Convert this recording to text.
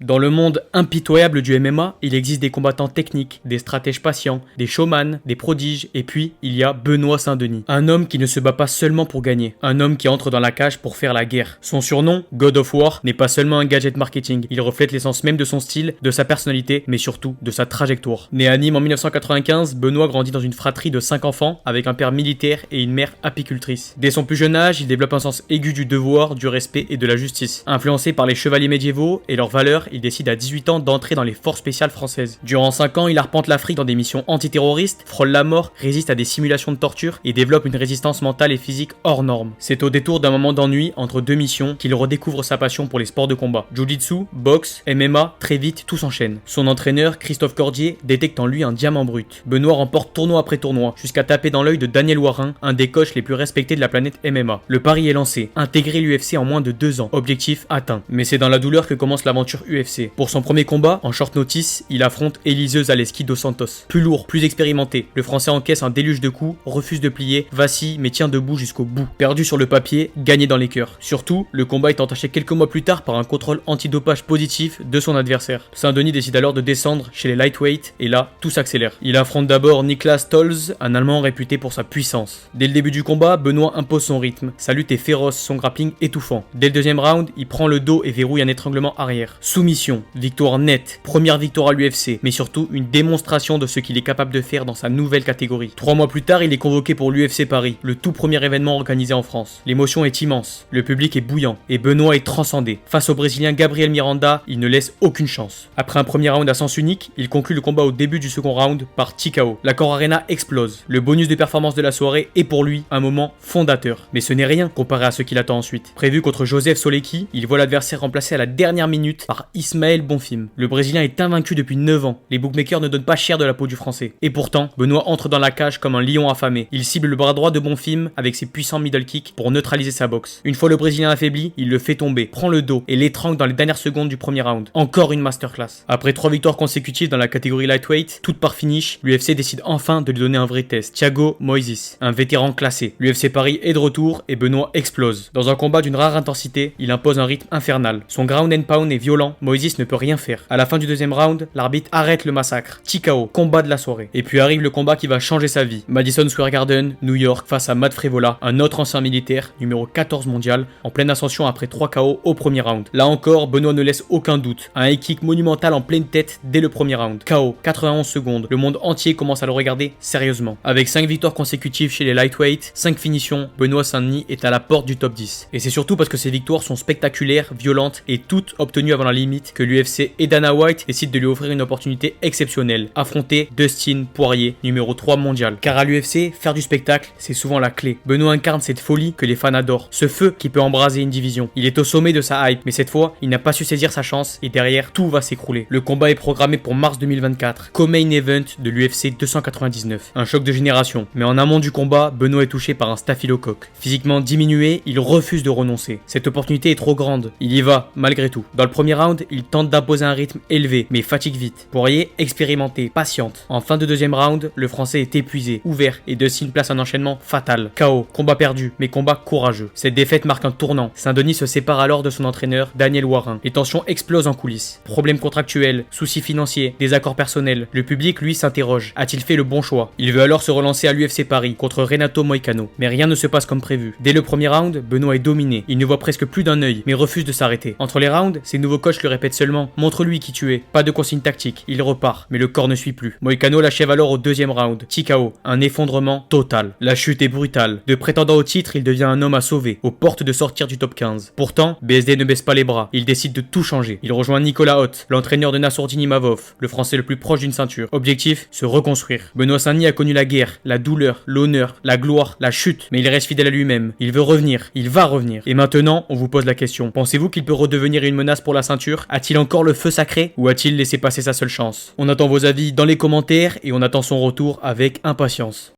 Dans le monde impitoyable du MMA, il existe des combattants techniques, des stratèges patients, des showman, des prodiges, et puis il y a Benoît Saint-Denis. Un homme qui ne se bat pas seulement pour gagner, un homme qui entre dans la cage pour faire la guerre. Son surnom, God of War, n'est pas seulement un gadget marketing, il reflète l'essence même de son style, de sa personnalité, mais surtout de sa trajectoire. Né à Nîmes en 1995, Benoît grandit dans une fratrie de 5 enfants, avec un père militaire et une mère apicultrice. Dès son plus jeune âge, il développe un sens aigu du devoir, du respect et de la justice. Influencé par les chevaliers médiévaux et leurs valeurs, il décide à 18 ans d'entrer dans les forces spéciales françaises. Durant 5 ans, il arpente l'Afrique dans des missions antiterroristes, frôle la mort, résiste à des simulations de torture et développe une résistance mentale et physique hors norme. C'est au détour d'un moment d'ennui entre 2 missions qu'il redécouvre sa passion pour les sports de combat. Jiu-jitsu, boxe, MMA, très vite tout s'enchaîne. Son entraîneur, Christophe Cordier, détecte en lui un diamant brut. Benoît remporte tournoi après tournoi, jusqu'à taper dans l'œil de Daniel Warin, un des coachs les plus respectés de la planète MMA. Le pari est lancé, intégrer l'UFC en moins de 2 ans, objectif atteint. Mais c'est dans la douleur que commence l'aventure UFC. Pour son premier combat, en short notice, il affronte Eliseu Zaleski dos Santos. Plus lourd, plus expérimenté, le français encaisse un déluge de coups, refuse de plier, vacille mais tient debout jusqu'au bout. Perdu sur le papier, gagné dans les cœurs. Surtout, le combat est entaché quelques mois plus tard par un contrôle antidopage positif de son adversaire. Saint-Denis décide alors de descendre chez les lightweight et là, tout s'accélère. Il affronte d'abord Niklas Stolz, un Allemand réputé pour sa puissance. Dès le début du combat, Benoît impose son rythme. Sa lutte est féroce, son grappling étouffant. Dès le deuxième round, il prend le dos et verrouille un étranglement arrière. Soumission, victoire nette, première victoire à l'UFC, mais surtout une démonstration de ce qu'il est capable de faire dans sa nouvelle catégorie. 3 mois plus tard, il est convoqué pour l'UFC Paris, le tout premier événement organisé en France. L'émotion est immense, le public est bouillant, et Benoît est transcendé. Face au Brésilien Gabriel Miranda, il ne laisse aucune chance. Après un premier round à sens unique, il conclut le combat au début du second round par TKO. L'Accor Arena explose. Le bonus de performance de la soirée est pour lui un moment fondateur. Mais ce n'est rien comparé à ce qu'il attend ensuite. Prévu contre Joseph Solecki, il voit l'adversaire remplacé à la dernière minute par Ismaël Bonfim. Le Brésilien est invaincu depuis 9 ans. Les bookmakers ne donnent pas cher de la peau du Français. Et pourtant, Benoît entre dans la cage comme un lion affamé. Il cible le bras droit de Bonfim avec ses puissants middle kicks pour neutraliser sa boxe. Une fois le Brésilien affaibli, il le fait tomber, prend le dos et l'étrangle dans les dernières secondes du premier round. Encore une masterclass. Après 3 victoires consécutives dans la catégorie lightweight, toutes par finish, l'UFC décide enfin de lui donner un vrai test. Thiago Moises, un vétéran classé. L'UFC Paris est de retour et Benoît explose. Dans un combat d'une rare intensité, il impose un rythme infernal. Son ground and pound est violent, Moises ne peut rien faire. À la fin du deuxième round, l'arbitre arrête le massacre. TKO, combat de la soirée. Et puis arrive le combat qui va changer sa vie. Madison Square Garden, New York, face à Matt Frevola, un autre ancien militaire, numéro 14 mondial, en pleine ascension après 3 KO au premier round. Là encore, Benoît ne laisse aucun doute. Un high kick monumental en pleine tête dès le premier round. KO, 91 secondes. Le monde entier commence à le regarder sérieusement. Avec 5 victoires consécutives chez les lightweight, 5 finitions, Benoît Saint-Denis est à la porte du top 10. Et c'est surtout parce que ces victoires sont spectaculaires, violentes et toutes obtenues avant la limite que l'UFC et Dana White décident de lui offrir une opportunité exceptionnelle. Affronter Dustin Poirier, numéro 3 mondial. Car à l'UFC, faire du spectacle, c'est souvent la clé. Benoît incarne cette folie que les fans adorent. Ce feu qui peut embraser une division. Il est au sommet de sa hype, mais cette fois, il n'a pas su saisir sa chance et derrière, tout va s'écrouler. Le combat est programmé pour mars 2024, co-main event de l'UFC 299. Un choc de génération. Mais en amont du combat, Benoît est touché par un staphylocoque. Physiquement diminué, il refuse de renoncer. Cette opportunité est trop grande. Il y va, malgré tout. Dans le premier round, il tente d'imposer un rythme élevé, mais fatigue vite. Poirier, expérimenté, patiente. En fin de deuxième round, le français est épuisé, ouvert, et Dustin place un enchaînement fatal. KO, combat perdu, mais combat courageux. Cette défaite marque un tournant. Saint-Denis se sépare alors de son entraîneur, Daniel Warin. Les tensions explosent en coulisses. Problèmes contractuels, soucis financiers, désaccords personnels. Le public, lui, s'interroge. A-t-il fait le bon choix? Il veut alors se relancer à l'UFC Paris contre Renato Moicano. Mais rien ne se passe comme prévu. Dès le premier round, Benoît est dominé. Il ne voit presque plus d'un œil, mais refuse de s'arrêter. Entre les rounds, ses nouveaux coachs lui répètent seulement: montre-lui qui tu es. Pas de consigne tactique. Il repart, mais le corps ne suit plus. Moicano l'achève alors au deuxième round. TKO, un effondrement total. La chute est brutale. De prétendant au titre, il devient un homme à sauver, aux portes de sortir du top 15. Pourtant, BSD ne baisse pas les bras. Il décide de tout changer. Il rejoint Nicolas Hoth, l'entraîneur de Nassourdine Imavov, le français le plus proche d'une ceinture. Objectif, se reconstruire. Benoît Saint-Denis a connu la guerre, la douleur, l'honneur, la gloire, la chute, mais il reste fidèle à lui-même. Il veut revenir, il va revenir. Et maintenant, on vous pose la question. Pensez-vous qu'il peut redevenir une menace pour la ceinture? A-t-il encore le feu sacré ou a-t-il laissé passer sa seule chance? On attend vos avis dans les commentaires et on attend son retour avec impatience.